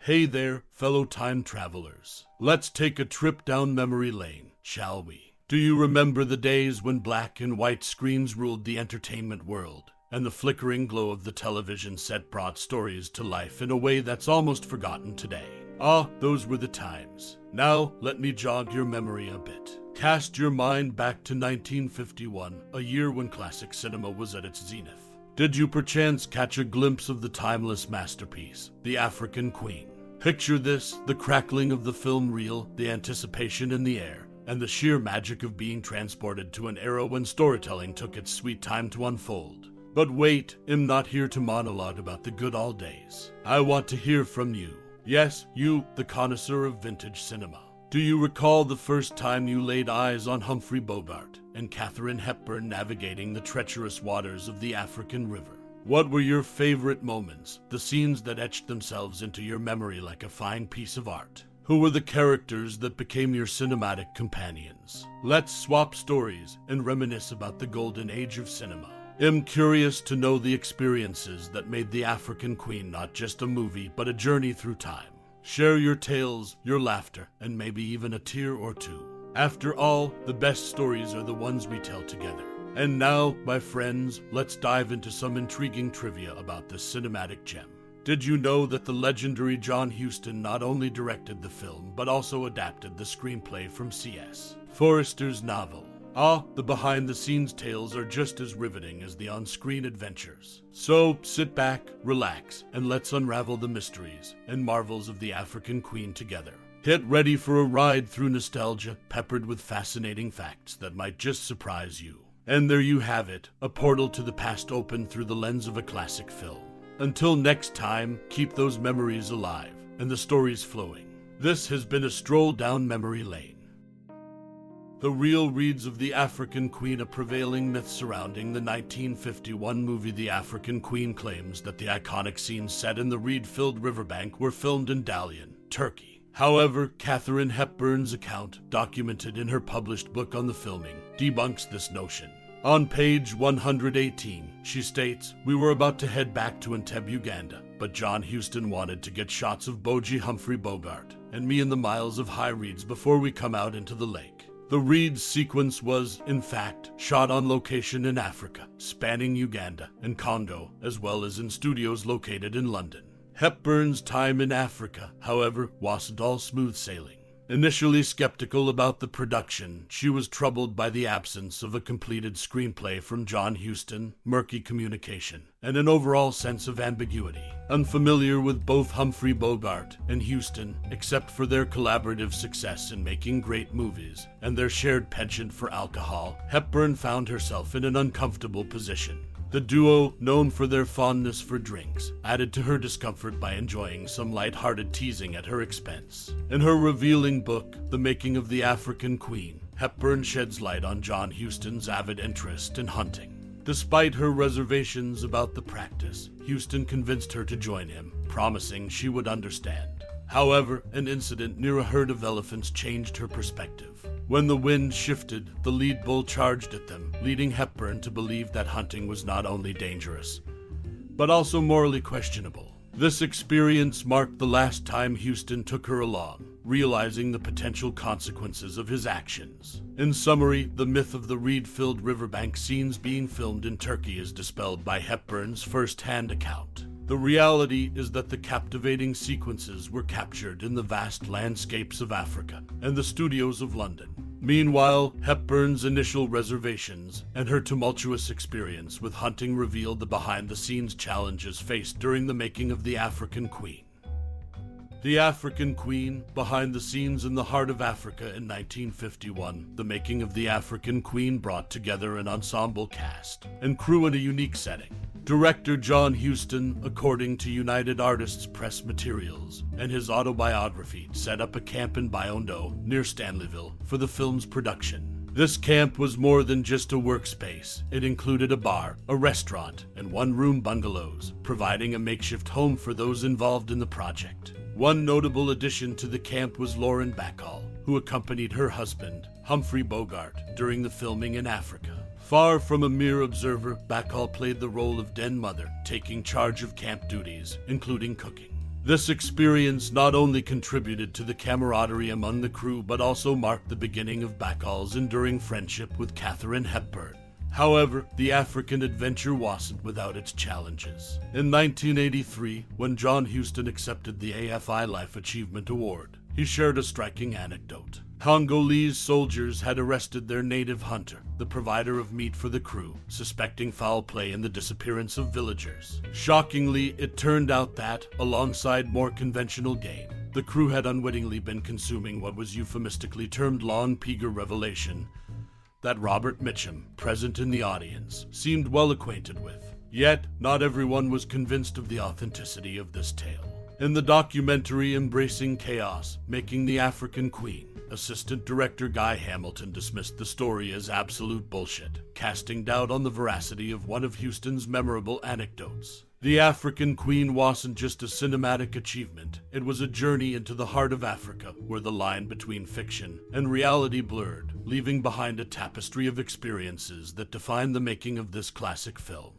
Hey there, fellow time travelers. Let's take a trip down memory lane, shall we? Do you remember the days when black and white screens ruled the entertainment world, and the flickering glow of the television set brought stories to life in a way that's almost forgotten today? Ah, those were the times. Now, let me jog your memory a bit. Cast your mind back to 1951, a year when classic cinema was at its zenith. Did you perchance catch a glimpse of the timeless masterpiece, The African Queen? Picture this, the crackling of the film reel, the anticipation in the air, and the sheer magic of being transported to an era when storytelling took its sweet time to unfold. But wait, I'm not here to monologue about the good old days. I want to hear from you. Yes, you, the connoisseur of vintage cinema. Do you recall the first time you laid eyes on Humphrey Bogart and Katharine Hepburn navigating the treacherous waters of the African River? What were your favorite moments, the scenes that etched themselves into your memory like a fine piece of art? Who were the characters that became your cinematic companions? Let's swap stories and reminisce about the golden age of cinema. I'm curious to know the experiences that made The African Queen not just a movie, but a journey through time. Share your tales, your laughter, and maybe even a tear or two. After all, the best stories are the ones we tell together. And now, my friends, let's dive into some intriguing trivia about this cinematic gem. Did you know that the legendary John Huston not only directed the film, but also adapted the screenplay from C.S. Forester's novel? Ah, the behind-the-scenes tales are just as riveting as the on-screen adventures. So, sit back, relax, and let's unravel the mysteries and marvels of The African Queen together. Get ready for a ride through nostalgia, peppered with fascinating facts that might just surprise you. And there you have it, a portal to the past opened through the lens of a classic film. Until next time, keep those memories alive and the stories flowing. This has been a stroll down memory lane. The real reads of The African Queen, a prevailing myth surrounding the 1951 movie The African Queen, claims that the iconic scenes set in the reed-filled riverbank were filmed in Dalian, Turkey. However, Katharine Hepburn's account, documented in her published book on the filming, debunks this notion. On page 118, she states, "We were about to head back to Entebbe, Uganda, but John Huston wanted to get shots of Boji Humphrey Bogart and me in the miles of high reeds before we come out into the lake." The reeds sequence was, in fact, shot on location in Africa, spanning Uganda and Kungdu, as well as in studios located in London. Hepburn's time in Africa, however, wasn't all smooth sailing. Initially skeptical about the production, she was troubled by the absence of a completed screenplay from John Huston, murky communication, and an overall sense of ambiguity. Unfamiliar with both Humphrey Bogart and Huston, except for their collaborative success in making great movies and their shared penchant for alcohol, Hepburn found herself in an uncomfortable position. The duo, known for their fondness for drinks, added to her discomfort by enjoying some light-hearted teasing at her expense. In her revealing book, The Making of the African Queen, Hepburn sheds light on John Huston's avid interest in hunting. Despite her reservations about the practice, Huston convinced her to join him, promising she would understand. However, an incident near a herd of elephants changed her perspective. When the wind shifted, the lead bull charged at them, leading Hepburn to believe that hunting was not only dangerous, but also morally questionable. This experience marked the last time Huston took her along, realizing the potential consequences of his actions. In summary, the myth of the reed-filled riverbank scenes being filmed in Turkey is dispelled by Hepburn's first-hand account. The reality is that the captivating sequences were captured in the vast landscapes of Africa and the studios of London. Meanwhile, Hepburn's initial reservations and her tumultuous experience with hunting revealed the behind-the-scenes challenges faced during the making of The African Queen. The African Queen, behind the scenes in the heart of Africa in 1951, The Making of the African Queen brought together an ensemble cast and crew in a unique setting. Director John Huston, according to United Artists Press materials and his autobiography, set up a camp in Biondo, near Stanleyville, for the film's production. This camp was more than just a workspace. It included a bar, a restaurant, and one-room bungalows, providing a makeshift home for those involved in the project. One notable addition to the camp was Lauren Bacall, who accompanied her husband, Humphrey Bogart, during the filming in Africa. Far from a mere observer, Bacall played the role of den mother, taking charge of camp duties, including cooking. This experience not only contributed to the camaraderie among the crew, but also marked the beginning of Bikel's enduring friendship with Katharine Hepburn. However, the African adventure wasn't without its challenges. In 1983, when John Huston accepted the AFI Life Achievement Award, he shared a striking anecdote. Congolese soldiers had arrested their native hunter, the provider of meat for the crew, suspecting foul play in the disappearance of villagers. Shockingly, it turned out that, alongside more conventional game, the crew had unwittingly been consuming what was euphemistically termed long pigger revelation that Robert Mitchum, present in the audience, seemed well acquainted with. Yet, not everyone was convinced of the authenticity of this tale. In the documentary Embracing Chaos, Making the African Queen, Assistant Director Guy Hamilton dismissed the story as absolute bullshit, casting doubt on the veracity of one of Huston's memorable anecdotes. The African Queen wasn't just a cinematic achievement, it was a journey into the heart of Africa, where the line between fiction and reality blurred, leaving behind a tapestry of experiences that define the making of this classic film.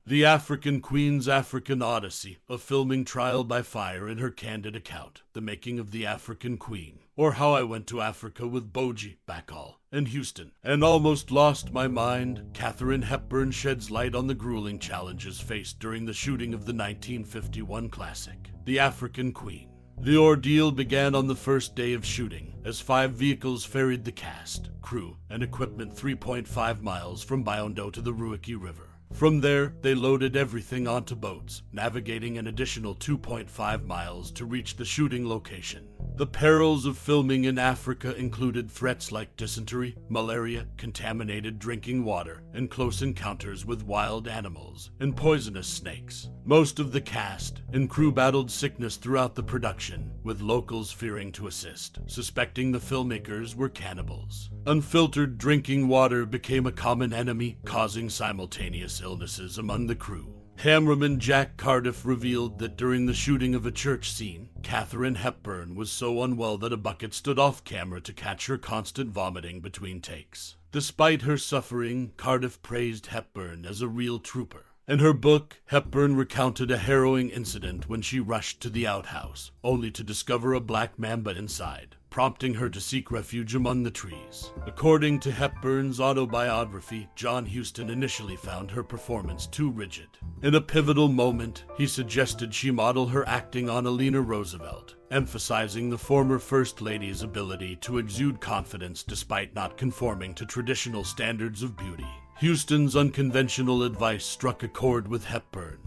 The African Queen's African Odyssey, a filming trial by fire in her candid account, The Making of the African Queen, or How I Went to Africa with Boji, Bikel, and Huston, and Almost Lost My Mind. Katharine Hepburn sheds light on the grueling challenges faced during the shooting of the 1951 classic, The African Queen. The ordeal began on the first day of shooting, as 5 vehicles ferried the cast, crew, and equipment 3.5 miles from Biondo to the Ruiki River. From there, they loaded everything onto boats, navigating an additional 2.5 miles to reach the shooting location. The perils of filming in Africa included threats like dysentery, malaria, contaminated drinking water, and close encounters with wild animals and poisonous snakes. Most of the cast and crew battled sickness throughout the production, with locals fearing to assist, suspecting the filmmakers were cannibals. Unfiltered drinking water became a common enemy, causing simultaneous illnesses among the crew. Cameraman Jack Cardiff revealed that during the shooting of a church scene, Katharine Hepburn was so unwell that a bucket stood off camera to catch her constant vomiting between takes. Despite her suffering, Cardiff praised Hepburn as a real trooper. In her book, Hepburn recounted a harrowing incident when she rushed to the outhouse, only to discover a black mamba inside, prompting her to seek refuge among the trees. According to Hepburn's autobiography, John Huston initially found her performance too rigid. In a pivotal moment, he suggested she model her acting on Eleanor Roosevelt, emphasizing the former First Lady's ability to exude confidence despite not conforming to traditional standards of beauty. Huston's unconventional advice struck a chord with Hepburn,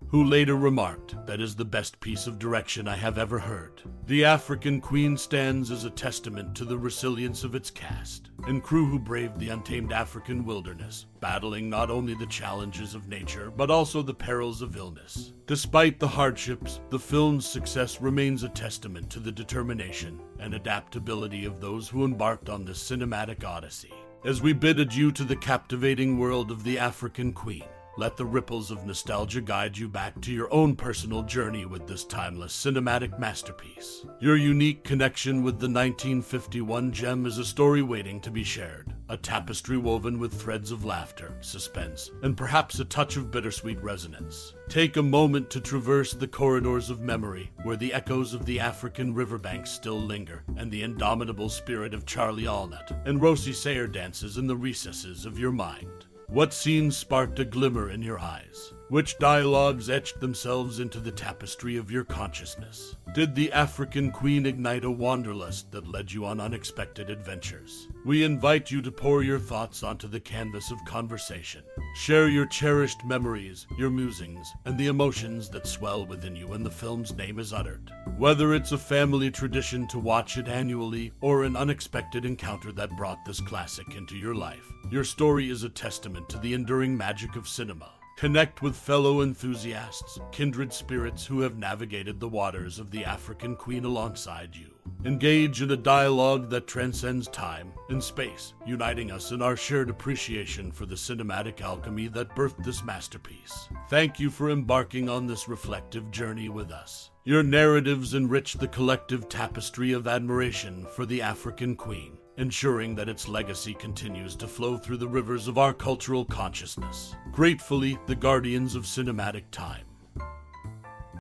who later remarked, "That is the best piece of direction I have ever heard." The African Queen stands as a testament to the resilience of its cast and crew who braved the untamed African wilderness, battling not only the challenges of nature, but also the perils of illness. Despite the hardships, the film's success remains a testament to the determination and adaptability of those who embarked on this cinematic odyssey. As we bid adieu to the captivating world of the African Queen, let the ripples of nostalgia guide you back to your own personal journey with this timeless cinematic masterpiece. Your unique connection with the 1951 gem is a story waiting to be shared, a tapestry woven with threads of laughter, suspense, and perhaps a touch of bittersweet resonance. Take a moment to traverse the corridors of memory, where the echoes of the African riverbanks still linger, and the indomitable spirit of Charlie Allnutt and Rosie Sayer dances in the recesses of your mind. What scenes sparked a glimmer in your eyes? Which dialogues etched themselves into the tapestry of your consciousness? Did the African Queen ignite a wanderlust that led you on unexpected adventures? We invite you to pour your thoughts onto the canvas of conversation. Share your cherished memories, your musings, and the emotions that swell within you when the film's name is uttered. Whether it's a family tradition to watch it annually or an unexpected encounter that brought this classic into your life, your story is a testament to the enduring magic of cinema. Connect with fellow enthusiasts, kindred spirits who have navigated the waters of the African Queen alongside you. Engage in a dialogue that transcends time and space, uniting us in our shared appreciation for the cinematic alchemy that birthed this masterpiece. Thank you for embarking on this reflective journey with us. Your narratives enrich the collective tapestry of admiration for the African Queen, ensuring that its legacy continues to flow through the rivers of our cultural consciousness. Gratefully, the guardians of cinematic time.